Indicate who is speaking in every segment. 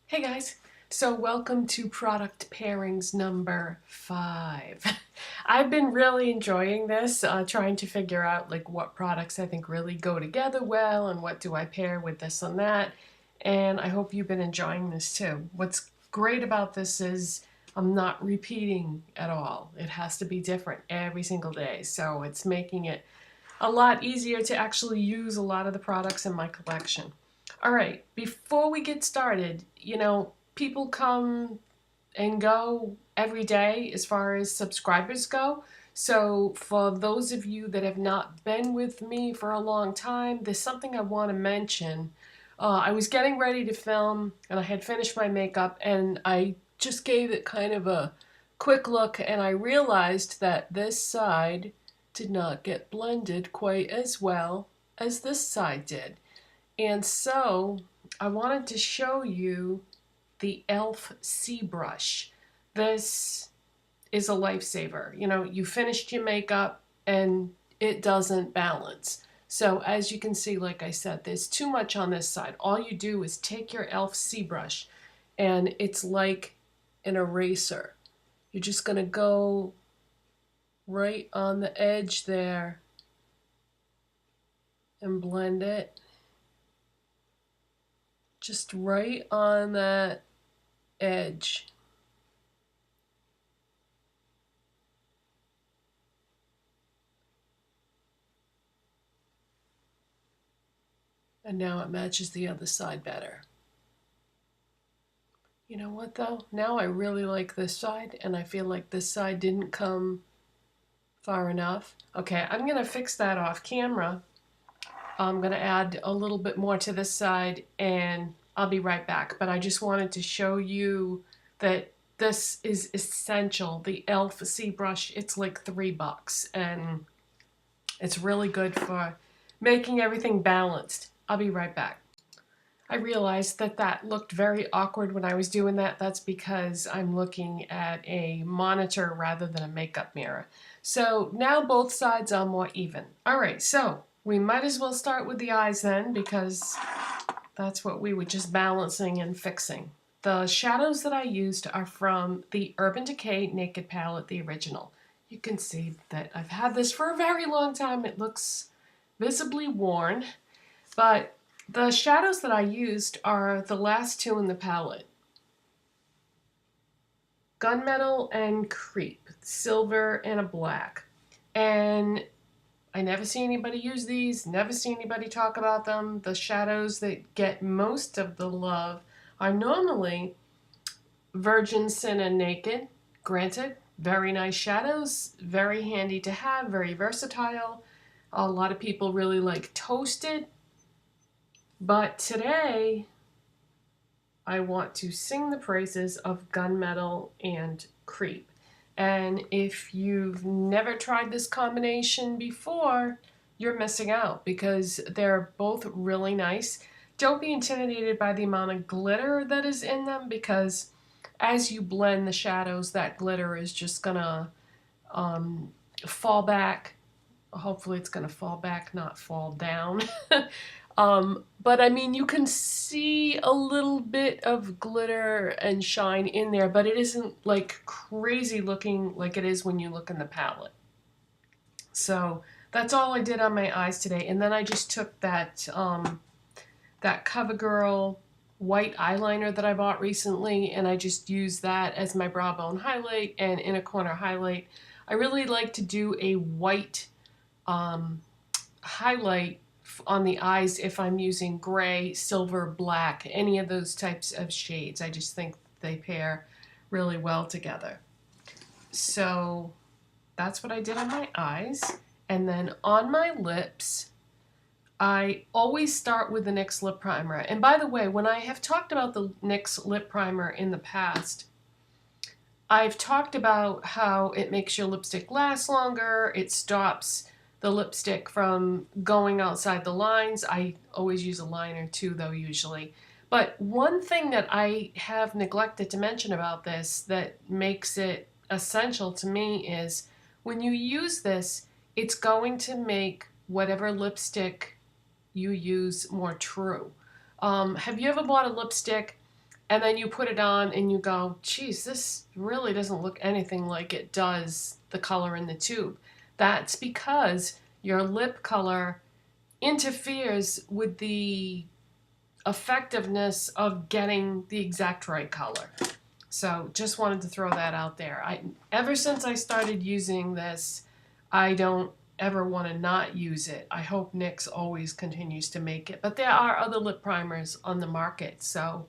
Speaker 1: Hey guys, so welcome to product pairings number 5. I've been really enjoying this, trying to figure out like what products I think really go together well and what do I pair with this and that, and I hope you've been enjoying this too. What's great about this is I'm not repeating at all. It has to be different every single day, so it's making it a lot easier to actually use a lot of the products in my collection. All right, before we get started, people come and go every day as far as subscribers go. So for those of you that have not been with me for a long time, there's something I want to mention. I was getting ready to film and I had finished my makeup and I just gave it kind of a quick look and I realized that this side did not get blended quite as well as this side did. And so I wanted to show you the e.l.f. C brush. This is a lifesaver. You finished your makeup and it doesn't balance. So as you can see, like I said, there's too much on this side. All you do is take your e.l.f. C brush and it's like an eraser. You're just going to go right on the edge there and blend it. Just right on that edge. And now it matches the other side better. You know what though? Now I really like this side and I feel like this side didn't come far enough. Okay, I'm gonna fix that off camera. I'm gonna add a little bit more to this side and I'll be right back. But I just wanted to show you that this is essential. The e.l.f. C brush, it's like $3 and it's really good for making everything balanced. I'll be right back. I realized that that looked very awkward when I was doing that. That's because I'm looking at a monitor rather than a makeup mirror. So now both sides are more even. All right, so we might as well start with the eyes then because that's what we were just balancing and fixing. The shadows that I used are from the Urban Decay Naked Palette, the original. You can see that I've had this for a very long time. It looks visibly worn, but the shadows that I used are the last two in the palette. Gunmetal and Creep, silver and a black. And I never see anybody use these, never see anybody talk about them. The shadows that get most of the love are normally Virgin Sin and Naked. Granted, very nice shadows, very handy to have, very versatile. A lot of people really like Toasted. But today, I want to sing the praises of Gunmetal and Creep. And if you've never tried this combination before, you're missing out because they're both really nice. Don't be intimidated by the amount of glitter that is in them because as you blend the shadows, that glitter is just gonna fall back. Hopefully it's gonna fall back, not fall down. But I mean, you can see a little bit of glitter and shine in there, but it isn't like crazy looking like it is when you look in the palette. So that's all I did on my eyes today. And then I just took that, that CoverGirl white eyeliner that I bought recently, and I just used that as my brow bone highlight and inner corner highlight. I really like to do a white highlight on the eyes if I'm using gray, silver, black, any of those types of shades. I just think they pair really well together. So that's what I did on my eyes. And then on my lips, I always start with the NYX Lip Primer. And by the way, when I have talked about the NYX Lip Primer in the past, I've talked about how it makes your lipstick last longer, it stops the lipstick from going outside the lines. I always use a liner too though usually. But one thing that I have neglected to mention about this that makes it essential to me is when you use this, it's going to make whatever lipstick you use more true. Have you ever bought a lipstick and then you put it on and you go, geez, this really doesn't look anything like it does the color in the tube. That's because your lip color interferes with the effectiveness of getting the exact right color. So just wanted to throw that out there. Ever since I started using this, I don't ever want to not use it. I hope NYX always continues to make it. But there are other lip primers on the market, so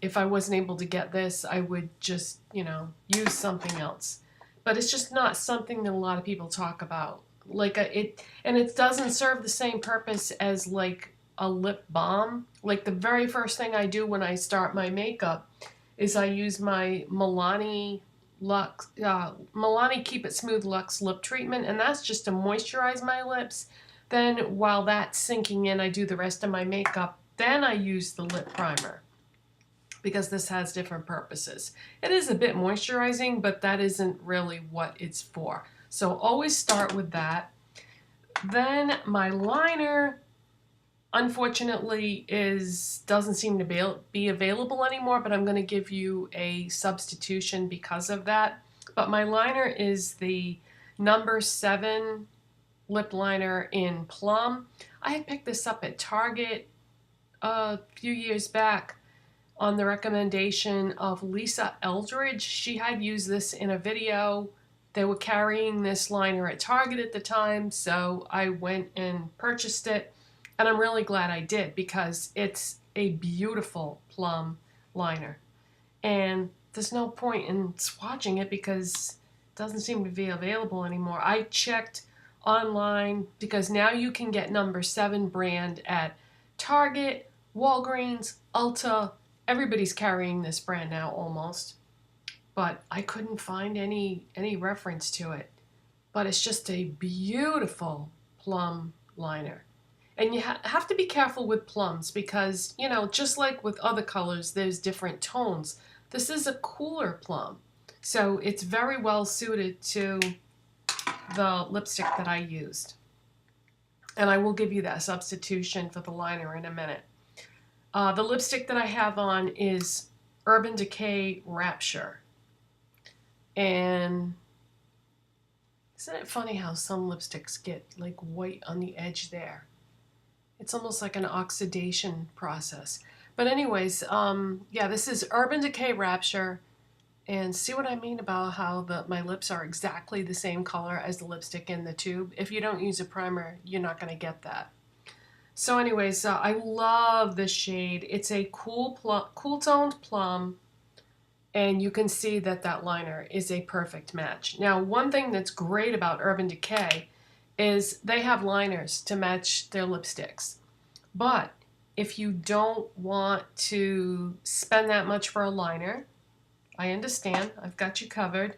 Speaker 1: if I wasn't able to get this, I would just, use something else. But it's just not something that a lot of people talk about. And it doesn't serve the same purpose as like a lip balm. Like the very first thing I do when I start my makeup is I use my Milani Keep It Smooth Luxe lip treatment, and that's just to moisturize my lips. Then while that's sinking in, I do the rest of my makeup. Then I use the lip primer, because this has different purposes. It is a bit moisturizing, but that isn't really what it's for. So always start with that. Then my liner, unfortunately, doesn't seem to be available anymore, but I'm going to give you a substitution because of that. But my liner is the number 7 lip liner in Plum. I had picked this up at Target a few years back on the recommendation of Lisa Eldridge. She had used this in a video. They were carrying this liner at Target at the time, so I went and purchased it. And I'm really glad I did, because it's a beautiful plum liner. And there's no point in swatching it because it doesn't seem to be available anymore. I checked online because now you can get number 7 brand at Target, Walgreens, Ulta. Everybody's carrying this brand now almost. But I couldn't find any reference to it. But it's just a beautiful plum liner. And you have to be careful with plums because, just like with other colors, there's different tones. This is a cooler plum. So it's very well suited to the lipstick that I used. And I will give you that substitution for the liner in a minute. The lipstick that I have on is Urban Decay Rapture. And isn't it funny how some lipsticks get like white on the edge there? It's almost like an oxidation process. But anyways, yeah, this is Urban Decay Rapture. And see what I mean about how my lips are exactly the same color as the lipstick in the tube? If you don't use a primer, you're not going to get that. So anyways, I love this shade. It's a cool toned plum. And you can see that that liner is a perfect match. Now, one thing that's great about Urban Decay is they have liners to match their lipsticks. But if you don't want to spend that much for a liner, I understand, I've got you covered.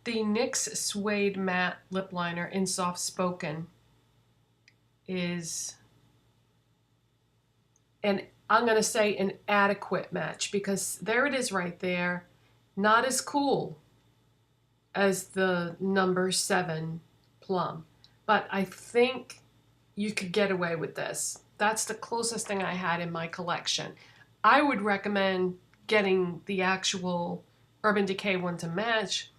Speaker 1: The NYX Suede Matte Lip Liner in Soft Spoken is I'm going to say an adequate match, because there it is right there. Not as cool as the number 7 Plum, but I think you could get away with this. That's the closest thing I had in my collection. I would recommend getting the actual Urban Decay one to match.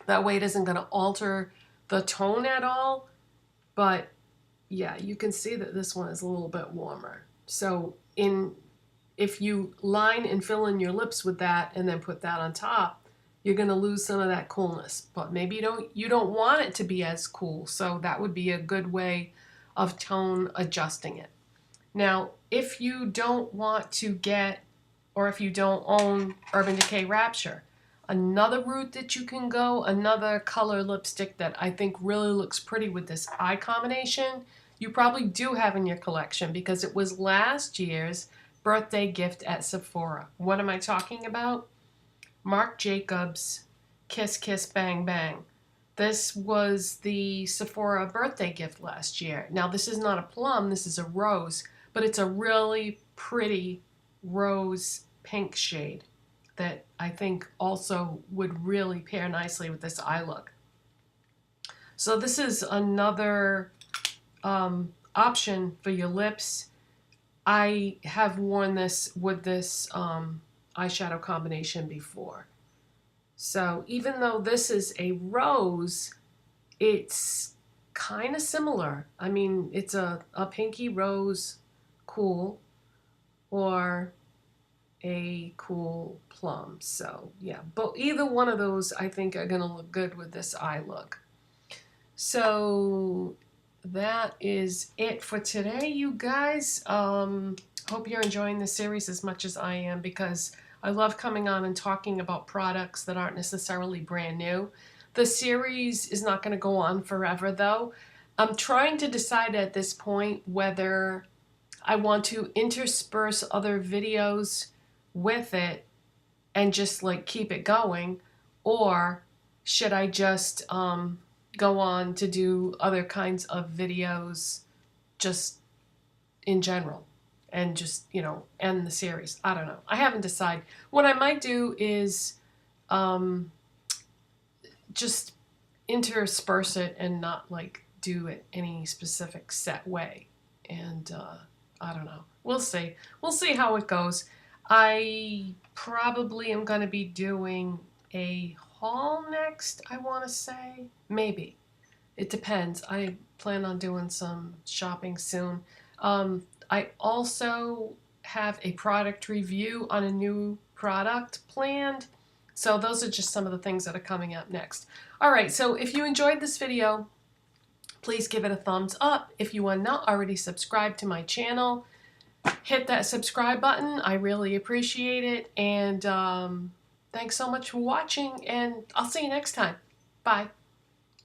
Speaker 1: That way it isn't going to alter the tone at all. But yeah, you can see that this one is a little bit warmer. So if you line and fill in your lips with that and then put that on top, you're going to lose some of that coolness. But maybe you don't want it to be as cool, so that would be a good way of tone adjusting it. Now, if you don't want to get, or if you don't own Urban Decay Rapture, another route that you can go, another color lipstick that I think really looks pretty with this eye combination, you probably do have in your collection because it was last year's birthday gift at Sephora. What am I talking about? Marc Jacobs Kiss Kiss Bang Bang. This was the Sephora birthday gift last year. Now this is not a plum, this is a rose, but it's a really pretty rose pink shade that I think also would really pair nicely with this eye look. So this is another option for your lips. I have worn this with this eyeshadow combination before. So even though this is a rose, it's kind of similar. I mean, it's a pinky rose cool or a cool plum. So yeah, but either one of those I think are gonna look good with this eye look. So that is it for today, you guys. Hope you're enjoying this series as much as I am, because I love coming on and talking about products that aren't necessarily brand new. The series is not going to go on forever, though. I'm trying to decide at this point whether I want to intersperse other videos with it and just like keep it going, or should I just go on to do other kinds of videos just in general and just, you know, end the series. I don't know. I haven't decided. What I might do is just intersperse it and not like do it any specific set way. And I don't know. We'll see. We'll see how it goes. I probably am going to be doing a haul next, I want to say. Maybe. It depends. I plan on doing some shopping soon. I also have a product review on a new product planned. So those are just some of the things that are coming up next. Alright, so if you enjoyed this video, please give it a thumbs up. If you are not already subscribed to my channel, hit that subscribe button. I really appreciate it. And thanks so much for watching, and I'll see you next time. Bye.